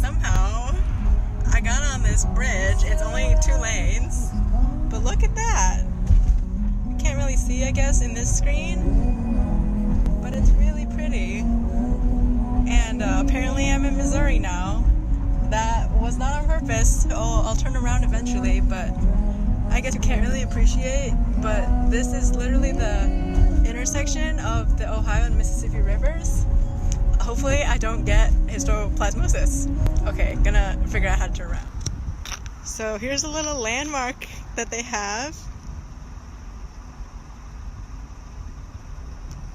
somehow I got on this bridge. It's only 2 lanes, but look at that. You can't really see, I guess, in this screen, but it's really pretty. And apparently I'm in Missouri now. That was not on purpose. I'll turn around eventually, but I guess you can't really appreciate, but this is literally the intersection of the Ohio and Mississippi rivers. Hopefully I don't get histoplasmosis. Okay, gonna figure out how to turn around. So here's a little landmark that they have.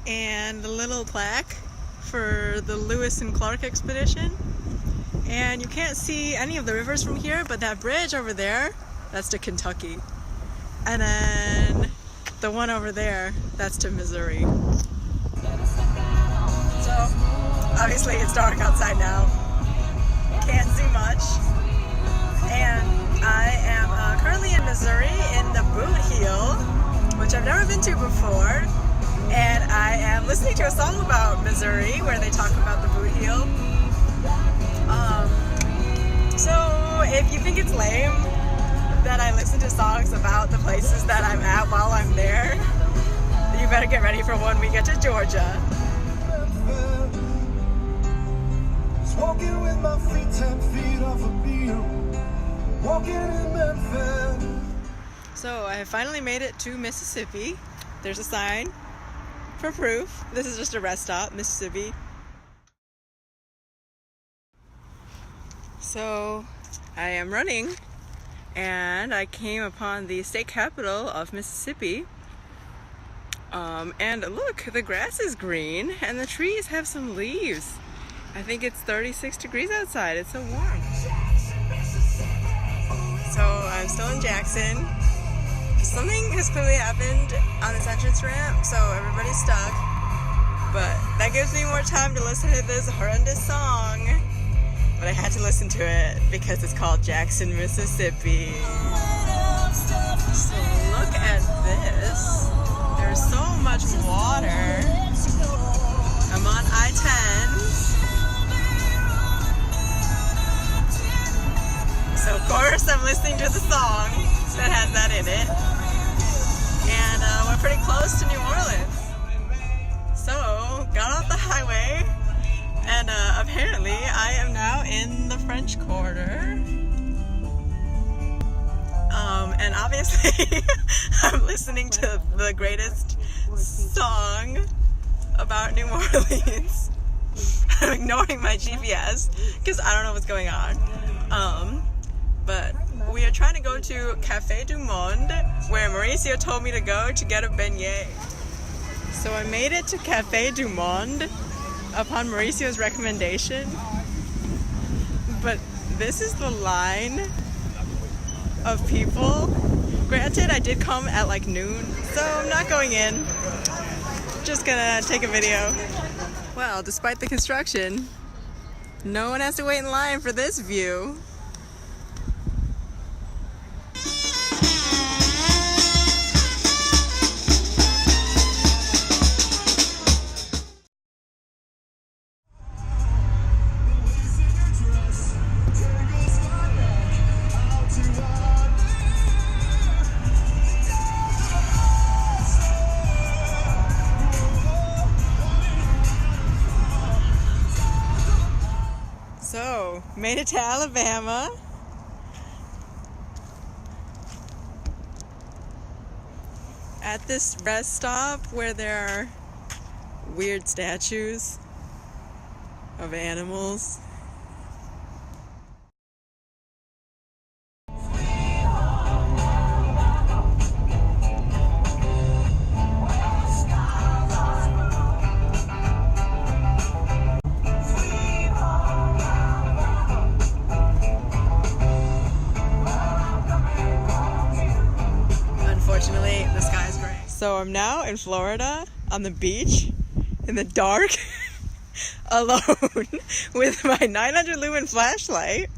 And a little plaque for the Lewis and Clark expedition. And you can't see any of the rivers from here, but that bridge over there, that's to Kentucky. And then the one over there, that's to Missouri. So, obviously it's dark outside now. Can't see much. And I am currently in Missouri in the Boot Heel, which I've never been to before. And I am listening to a song about Missouri where they talk about the Boot Heel. So if you think it's lame that I listen to songs about the places that I'm at while I'm there, you better get ready for when we get to Georgia. Walking with my feet 10 feet off a beam. Walking in Memphis. So I have finally made it to Mississippi. There's a sign for proof. This is just a rest stop, Mississippi. So I am running and I came upon the state capital of Mississippi. And look, the grass is green and the trees have some leaves. I think it's 36 degrees outside. It's so warm. So I'm still in Jackson. Something has clearly happened on this entrance ramp, so everybody's stuck. But that gives me more time to listen to this horrendous song. But I had to listen to it because it's called Jackson, Mississippi. So look at this. There's so much water. I'm on I-10. So of course I'm listening to the song that has that in it. And we're pretty close to New Orleans. So got off the highway and apparently I am now in the French Quarter. And obviously I'm listening to the greatest song about New Orleans. I'm ignoring my GPS because I don't know what's going on. But we are trying to go to Café du Monde, where Mauricio told me to go to get a beignet. So I made it to Café du Monde upon Mauricio's recommendation. But this is the line of people. Granted, I did come at like noon, so I'm not going in. Just gonna take a video. Well, despite the construction, no one has to wait in line for this view. So, made it to Alabama. At this rest stop where there are weird statues of animals. Unfortunately, the sky's gray. So I'm now in Florida on the beach in the dark alone with my 900 lumen flashlight.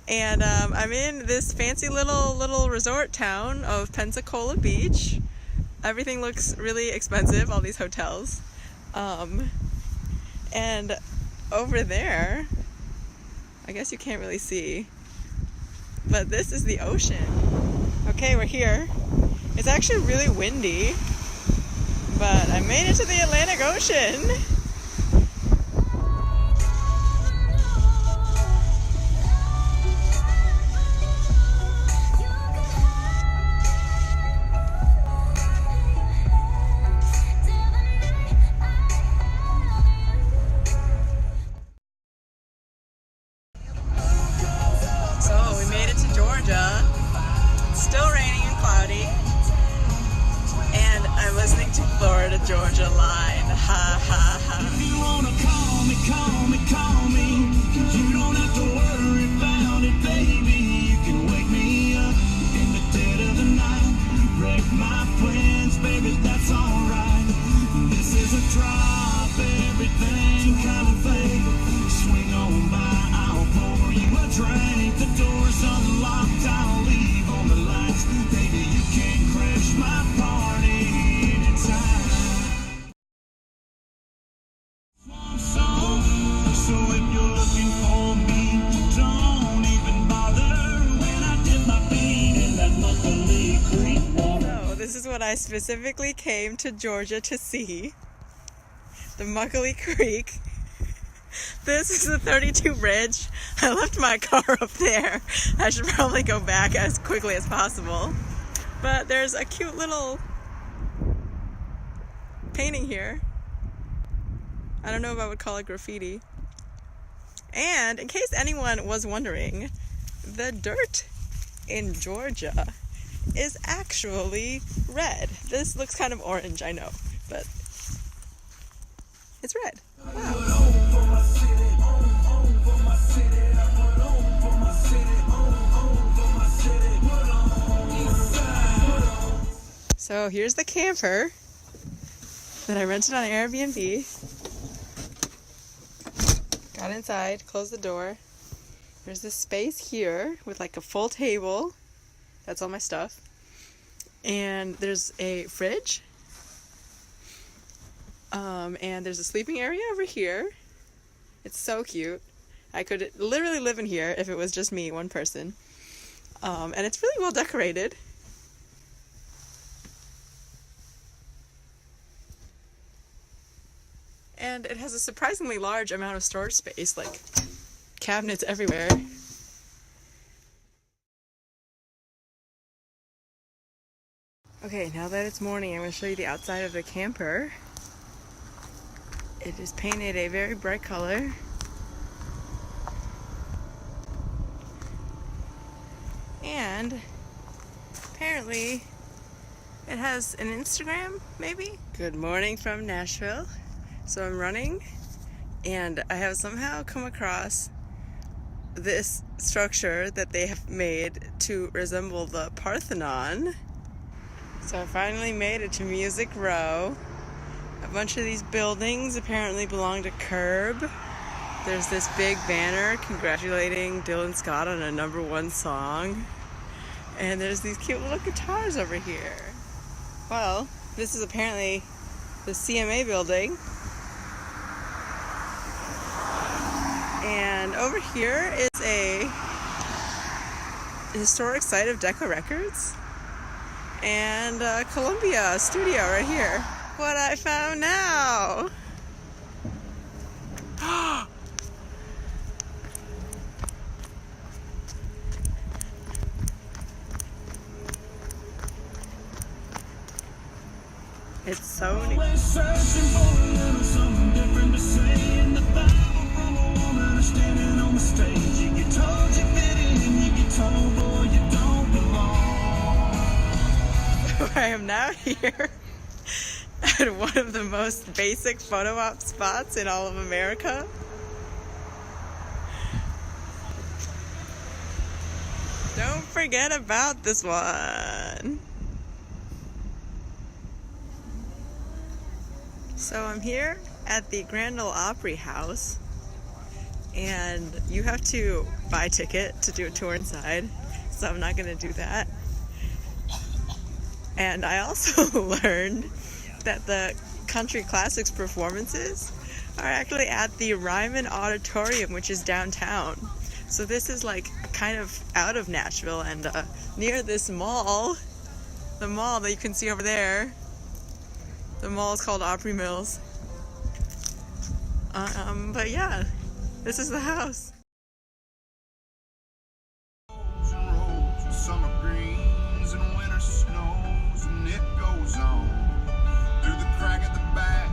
And I'm in this fancy little resort town of Pensacola Beach. Everything looks really expensive, all these hotels. And over there I guess you can't really see. But this is the ocean. Okay, we're here. It's actually really windy, but I made it to the Atlantic Ocean. So we made it to Georgia. It's still raining and cloudy. And I'm listening to Florida Georgia Line. Ha ha ha. If you wanna call me, call me, call me. You don't have to worry about it, baby. You can wake me up in the dead of the night. Break my plans, baby, that's alright. This is a drop, everything kind of thing. Swing on by, I'll pour you a drink. The door's unlocked, I'll leave on the lights. Baby, you can't crash my party anytime. So if you're looking for me, don't even bother when I dip my feet in that Muckley Creek water. So this is what I specifically came to Georgia to see. The Muckley Creek. This is the 32 bridge. I left my car up there. I should probably go back as quickly as possible. But there's a cute little painting here. I don't know if I would call it graffiti. And in case anyone was wondering, the dirt in Georgia is actually red. This looks kind of orange, I know, but it's red. Wow. So here's the camper that I rented on Airbnb. Got inside, closed the door. There's this space here with like a full table. That's all my stuff. And there's a fridge. And there's a sleeping area over here. It's so cute. I could literally live in here if it was just me, one person. And it's really well decorated. And it has a surprisingly large amount of storage space, like cabinets everywhere. Okay, now that it's morning, I'm going to show you the outside of the camper. It is painted a very bright color. And apparently it has an Instagram, maybe? Good morning from Nashville. So I'm running, and I have somehow come across this structure that they have made to resemble the Parthenon. So I finally made it to Music Row. A bunch of these buildings apparently belong to Curb. There's this big banner congratulating Dylan Scott on a #1 song. And there's these cute little guitars over here. Well, this is apparently the CMA building. And over here is a historic site of Decca Records and Columbia studio right here. What I found now! It's so neat. Always searching for a little something different to say in the Bible from a woman standing on the stage. You get told you fit in, you get told, boy, you don't belong. I am now here at one of the most basic photo op spots in all of America. Don't forget about this one. So I'm here at the Grand Ole Opry House, and you have to buy a ticket to do a tour inside, so I'm not going to do that. And I also learned that the country classics performances are actually at the Ryman Auditorium, which is downtown. So this is like kind of out of Nashville and near this mall. The mall that you can see over there. The mall is called Opry Mills. But yeah, this is the house. Summer greens and winter snows, and it goes on through the crack at the back.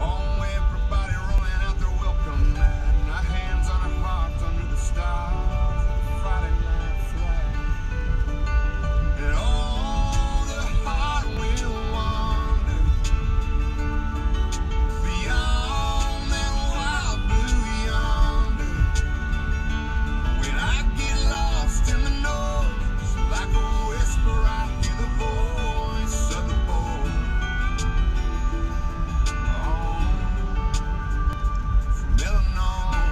All everybody rolling out their welcome mat, and our hands on our hearts under the stars, Friday night flag. And all the heart will wander beyond that wild blue yonder. When I get lost in the noise, like a whisper, I hear the voice of the boy. From Illinois.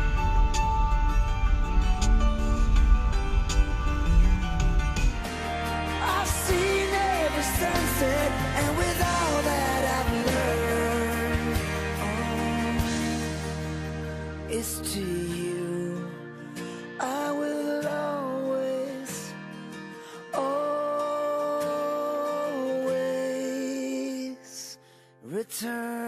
I've seen every sunset, and with all that I've learned, it's to you I will always return.